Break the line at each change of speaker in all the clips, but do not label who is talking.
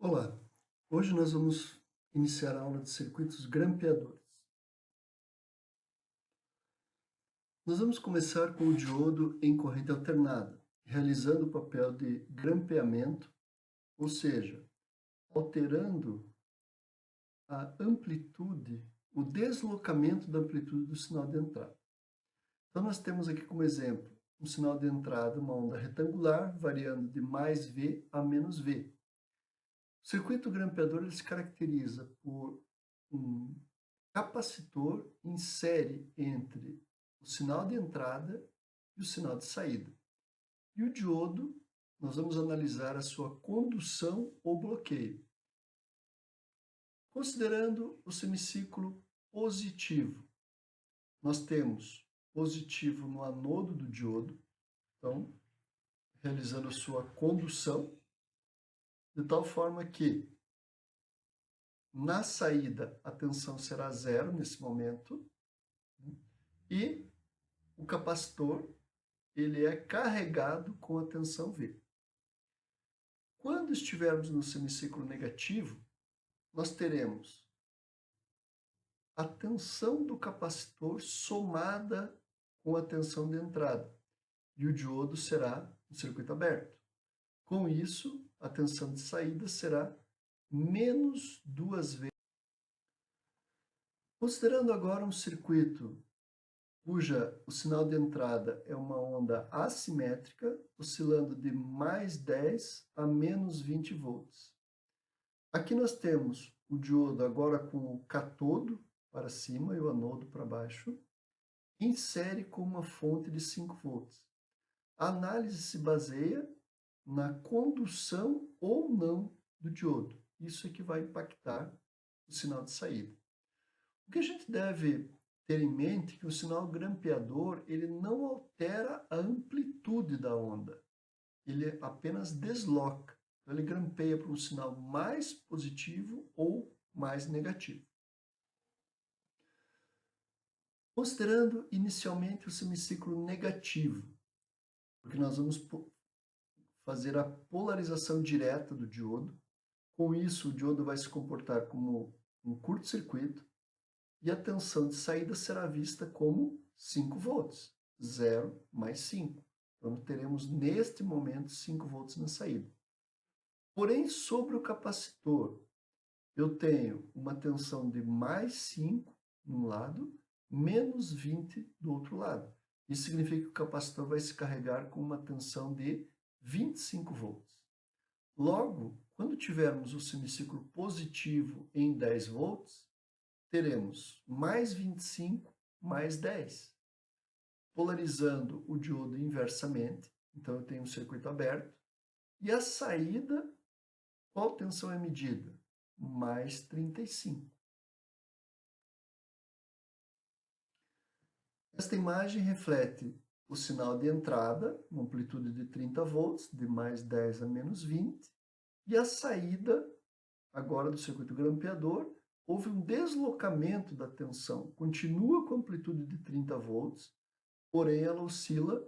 Olá, hoje nós vamos iniciar a aula de circuitos grampeadores. Nós vamos começar com o diodo em corrente alternada, realizando o papel de grampeamento, ou seja, alterando a amplitude, o deslocamento da amplitude do sinal de entrada. Então nós temos aqui como exemplo um sinal de entrada, uma onda retangular, variando de mais V a menos V. O circuito grampeador ele se caracteriza por um capacitor insere entre o sinal de entrada e o sinal de saída. E o diodo, nós vamos analisar a sua condução ou bloqueio. Considerando o semiciclo positivo, nós temos positivo no anodo do diodo, então, realizando a sua condução, de tal forma que na saída a tensão será zero nesse momento, e o capacitor ele é carregado com a tensão V. Quando estivermos no semiciclo negativo, nós teremos a tensão do capacitor somada com a tensão de entrada, e o diodo será um circuito aberto. Com isso, a tensão de saída será menos 2 vezes. Considerando agora um circuito cuja o sinal de entrada é uma onda assimétrica, oscilando de mais 10 a menos 20 volts. Aqui nós temos o diodo agora com o catodo para cima e o anodo para baixo, em série com uma fonte de 5 volts. A análise se baseia na condução ou não do diodo. Isso é que vai impactar o sinal de saída. O que a gente deve ter em mente é que o sinal grampeador ele não altera a amplitude da onda, ele apenas desloca. Então, ele grampeia para um sinal mais positivo ou mais negativo. Considerando inicialmente o semiciclo negativo, porque nós vamos fazer a polarização direta do diodo. Com isso, o diodo vai se comportar como um curto-circuito, e a tensão de saída será vista como 5 volts, 0 mais 5. Então, teremos neste momento 5 volts na saída. Porém, sobre o capacitor, eu tenho uma tensão de mais 5 num lado, menos 20 do outro lado. Isso significa que o capacitor vai se carregar com uma tensão de 25 volts. Logo, quando tivermos o semiciclo positivo em 10 volts, teremos mais 25 mais 10. Polarizando o diodo inversamente, então eu tenho um circuito aberto, e a saída, qual tensão é medida? Mais 35. Esta imagem reflete o sinal de entrada, uma amplitude de 30 volts, de mais 10 a menos 20, e a saída, agora do circuito grampeador, houve um deslocamento da tensão, continua com amplitude de 30 volts, porém ela oscila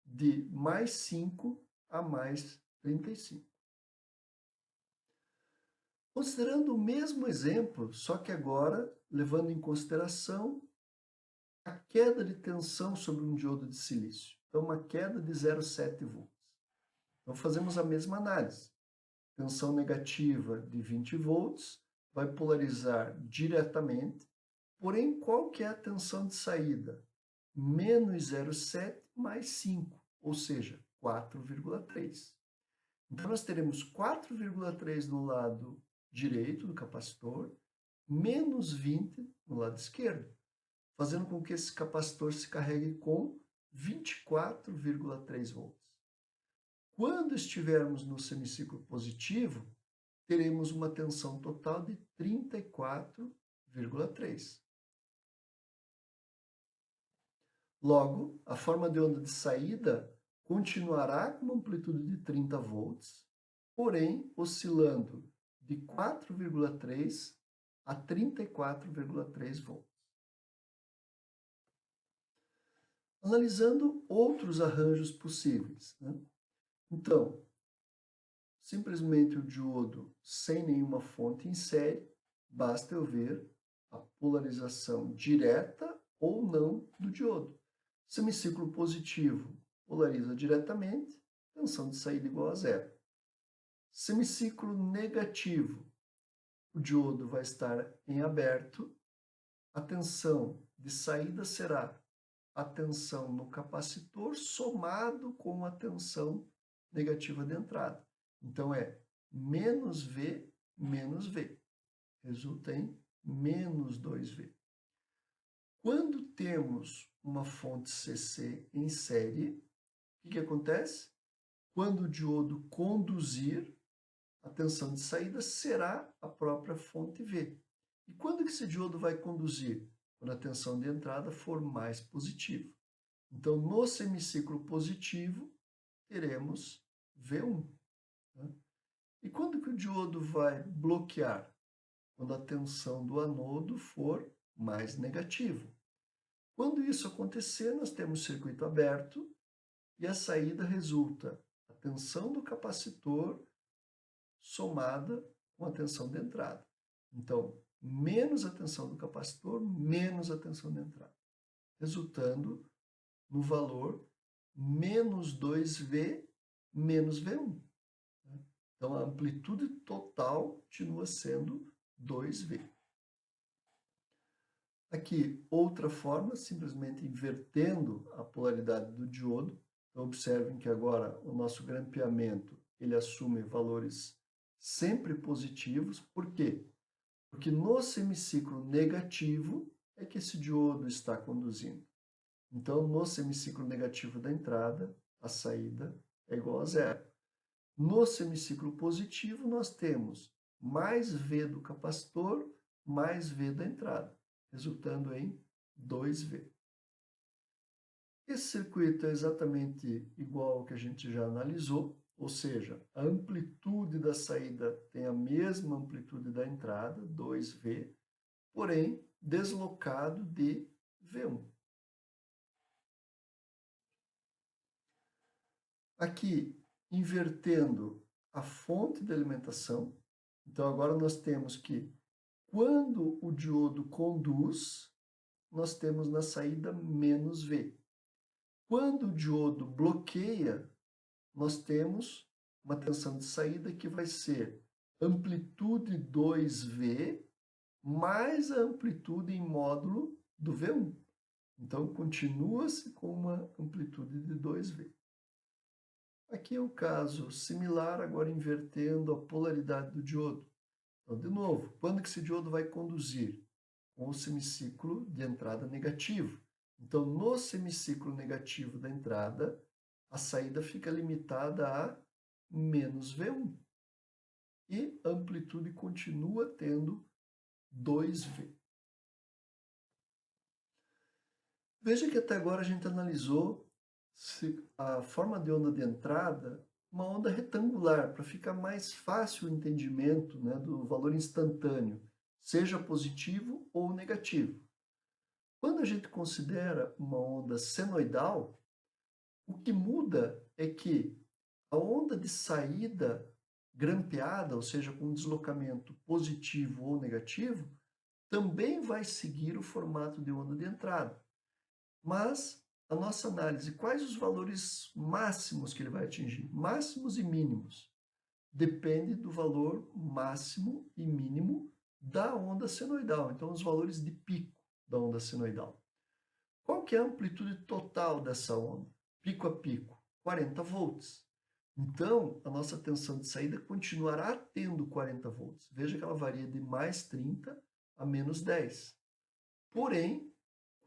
de mais 5 a mais 35. Considerando o mesmo exemplo, só que agora levando em consideração a queda de tensão sobre um diodo de silício. Então, uma queda de 0,7 volts. Então, fazemos a mesma análise. Tensão negativa de 20 volts vai polarizar diretamente, porém, qual que é a tensão de saída? Menos 0,7 mais 5, ou seja, 4,3. Então, nós teremos 4,3 no lado direito do capacitor, menos 20 no lado esquerdo, fazendo com que esse capacitor se carregue com 24,3 volts. Quando estivermos no semiciclo positivo, teremos uma tensão total de 34,3. Logo, a forma de onda de saída continuará com uma amplitude de 30 volts, porém oscilando de 4,3 a 34,3 volts. Analisando outros arranjos possíveis, né? Então, simplesmente o diodo sem nenhuma fonte em série, basta eu ver a polarização direta ou não do diodo. Semiciclo positivo polariza diretamente, tensão de saída igual a zero. Semiciclo negativo, o diodo vai estar em aberto, a tensão de saída será a tensão no capacitor somado com a tensão negativa de entrada. Então, é menos V menos V. Resulta em menos 2V. Quando temos uma fonte CC em série, o que acontece? Quando o diodo conduzir, a tensão de saída será a própria fonte V. E quando que esse diodo vai conduzir? Quando a tensão de entrada for mais positiva. Então, no semiciclo positivo, teremos V1. Né? E quando que o diodo vai bloquear? Quando a tensão do anodo for mais negativa. Quando isso acontecer, nós temos circuito aberto e a saída resulta a tensão do capacitor somada com a tensão de entrada. Então, menos a tensão do capacitor, menos a tensão de entrada, resultando no valor menos 2V menos V1. Então, a amplitude total continua sendo 2V. Aqui, outra forma, simplesmente invertendo a polaridade do diodo. Então, observem que agora o nosso grampeamento ele assume valores sempre positivos. Por quê? Porque no semiciclo negativo é que esse diodo está conduzindo. Então, no semiciclo negativo da entrada, a saída é igual a zero. No semiciclo positivo, nós temos mais V do capacitor, mais V da entrada, resultando em 2V. Esse circuito é exatamente igual ao que a gente já analisou, ou seja, a amplitude da saída tem a mesma amplitude da entrada, 2V, porém deslocado de V1. Aqui, invertendo a fonte de alimentação, então agora nós temos que, quando o diodo conduz, nós temos na saída menos V. Quando o diodo bloqueia, nós temos uma tensão de saída que vai ser amplitude 2V mais a amplitude em módulo do V1. Então, continua-se com uma amplitude de 2V. Aqui é um caso similar, agora invertendo a polaridade do diodo. Então, de novo, quando que esse diodo vai conduzir? Com o semiciclo de entrada negativo. Então, no semiciclo negativo da entrada, a saída fica limitada a menos V1. E a amplitude continua tendo 2V. Veja que até agora a gente analisou a forma de onda de entrada, uma onda retangular, para ficar mais fácil o entendimento, né, do valor instantâneo, seja positivo ou negativo. Quando a gente considera uma onda senoidal, o que muda é que a onda de saída grampeada, ou seja, com deslocamento positivo ou negativo, também vai seguir o formato de onda de entrada. Mas a nossa análise, quais os valores máximos que ele vai atingir? Máximos e mínimos. Depende do valor máximo e mínimo da onda senoidal. Então, os valores de pico da onda senoidal. Qual que é a amplitude total dessa onda? Pico a pico, 40 volts. Então, a nossa tensão de saída continuará tendo 40 volts. Veja que ela varia de mais 30 a menos 10. Porém,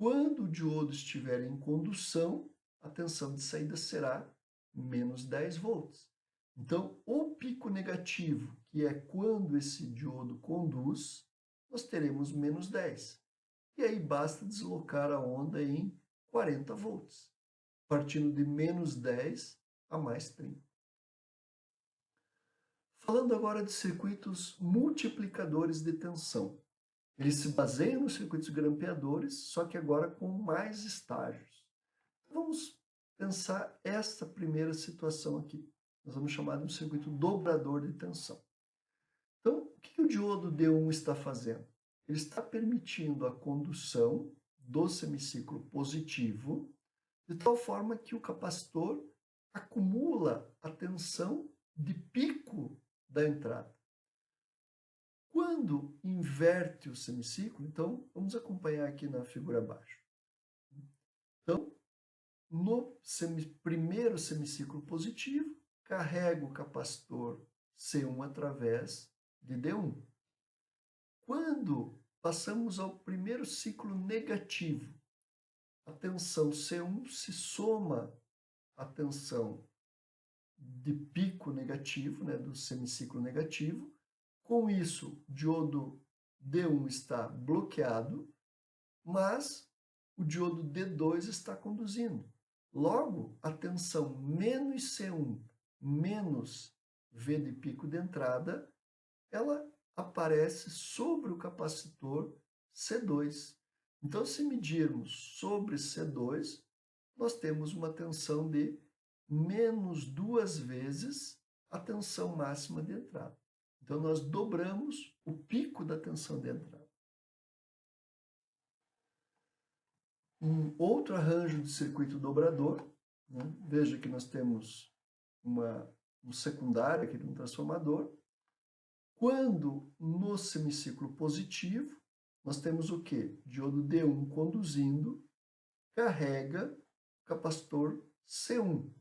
quando o diodo estiver em condução, a tensão de saída será menos 10 volts. Então, o pico negativo, que é quando esse diodo conduz, nós teremos menos 10. E aí basta deslocar a onda em 40 volts, partindo de menos 10 a mais 30. Falando agora de circuitos multiplicadores de tensão. Eles se baseiam nos circuitos grampeadores, só que agora com mais estágios. Vamos pensar esta primeira situação aqui. nós vamos chamar de um circuito dobrador de tensão. Então, o que o diodo D1 está fazendo? Ele está permitindo a condução do semiciclo positivo, de tal forma que o capacitor acumula a tensão de pico da entrada. Quando inverte o semiciclo, então, vamos acompanhar aqui na figura abaixo. Então, no primeiro semiciclo positivo, carrega o capacitor C1 através de D1. Quando passamos ao primeiro ciclo negativo, a tensão C1 se soma à tensão de pico negativo, né, do semiciclo negativo. Com isso, o diodo D1 está bloqueado, mas o diodo D2 está conduzindo. Logo, a tensão menos C1 menos V de pico de entrada, ela aparece sobre o capacitor C2. Então, se medirmos sobre C2, nós temos uma tensão de menos 2 vezes a tensão máxima de entrada. Então, nós dobramos o pico da tensão de entrada. Um outro arranjo de circuito dobrador, né? Veja que nós temos um secundário aqui de um transformador. Quando no semiciclo positivo, nós temos o quê? Diodo D1 conduzindo, carrega o capacitor C1.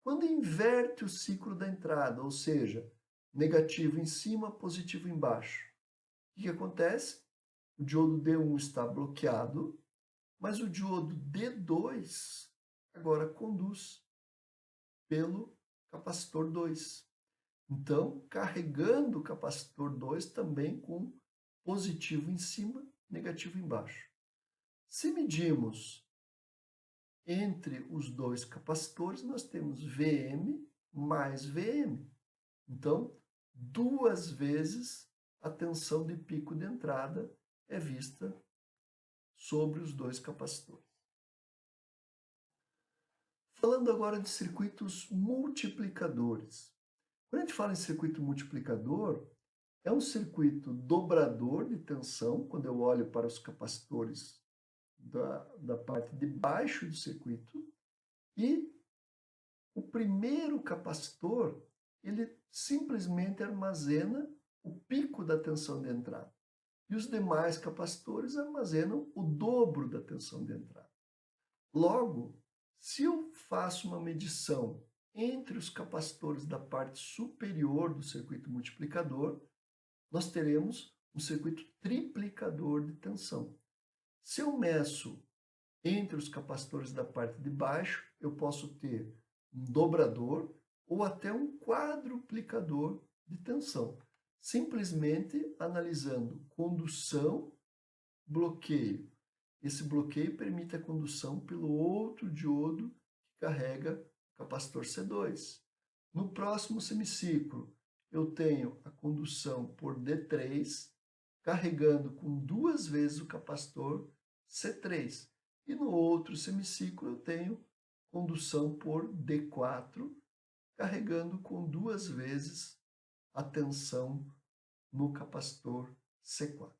Quando inverte o ciclo da entrada, ou seja, negativo em cima, positivo embaixo, o que acontece? O diodo D1 está bloqueado, mas o diodo D2 agora conduz pelo capacitor 2. Então, carregando o capacitor 2 também com positivo em cima, negativo embaixo. Se medimos entre os dois capacitores, nós temos Vm mais Vm. Então, 2 vezes a tensão de pico de entrada é vista sobre os dois capacitores. Falando agora de circuitos multiplicadores. Quando a gente fala em circuito multiplicador, é um circuito dobrador de tensão, quando eu olho para os capacitores da parte de baixo do circuito, e o primeiro capacitor, ele simplesmente armazena o pico da tensão de entrada. E os demais capacitores armazenam o dobro da tensão de entrada. Logo, se eu faço uma medição entre os capacitores da parte superior do circuito multiplicador, nós teremos um circuito triplicador de tensão. Se eu meço entre os capacitores da parte de baixo, eu posso ter um dobrador ou até um quadruplicador de tensão, simplesmente analisando condução, bloqueio. Esse bloqueio permite a condução pelo outro diodo que carrega o capacitor C2. No próximo semiciclo, eu tenho a condução por D3, carregando com 2 vezes o capacitor C3. E no outro semiciclo, eu tenho condução por D4, carregando com 2 vezes a tensão no capacitor C4.